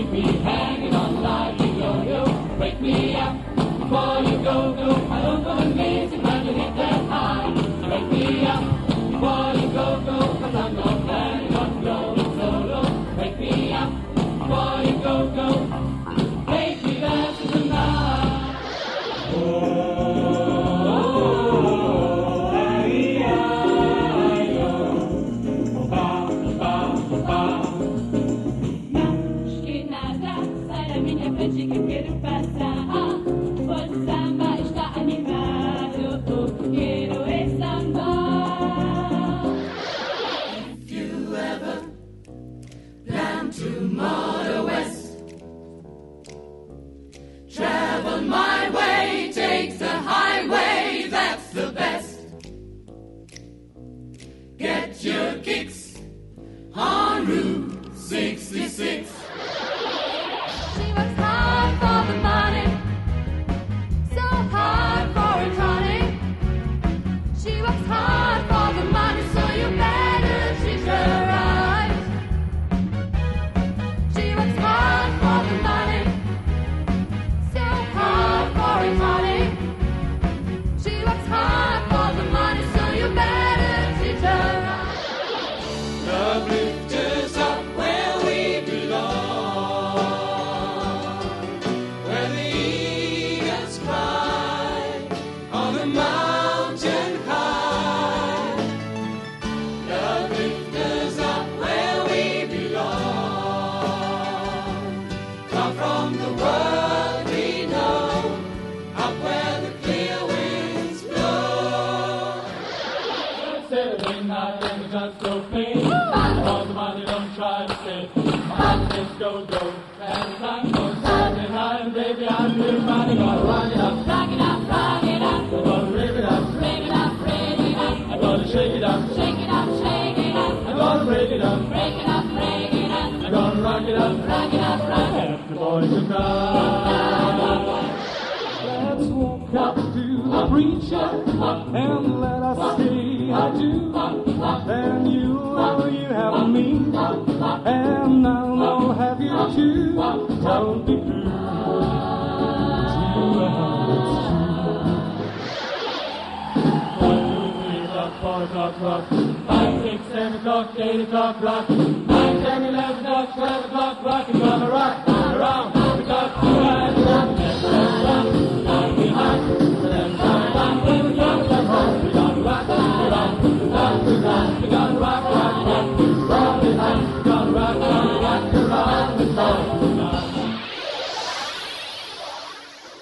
leave me hanging on like a yo-yo. Wake me up before you go. I don't go amazing when you hit that high. Wake me up before you go. 'Cause I'm not planning on going solo. Wake me up before you go. Take me dancing tonight. Que quero passar, pois o samba está animado, quero é samba. If you ever plan to motor west, travel my way, take the highway, that's the best. Get your kicks on Route 66. She works hard for the money, so hard for it, honey. She works hard for the money, so you better treat her right. She works hard for the money, so hard for it, honey. She works hard for the money, so you better treat her right. Love lifters up where we belong, where the eagles fly on the mountain high. Love lifters up where we belong, far from the world we know, up where the clear winds blow. Saturday night and the guns go ping, all the money don't try to stay. My heart says go, and the sun goes Saturday night, and baby I'm really money, gonna rock it up, Rock it up, rock it up, I'm gonna rip it up, break it up, break it up, I'm gonna shake it up, shake it up, shake it up, I'm gonna break it up, break it up, break it up, I'm gonna rock it up, rock it up, rock it up. and the boys will cry. Let's walk up to the preacher and let us say I do. Then you know you have me, and I'll have you too. Don't be blue. Four o'clock, 5, 6, 7 o'clock, 8 o'clock, rock. 9, 10, 11 o'clock, 12 o'clock, rock. You're gonna rock around the clock. Right around the clock. I'll be hot. Then time on when the clock comes home. We're gonna rock around the clock. We're gonna rock, rock, rock. We're gonna rock.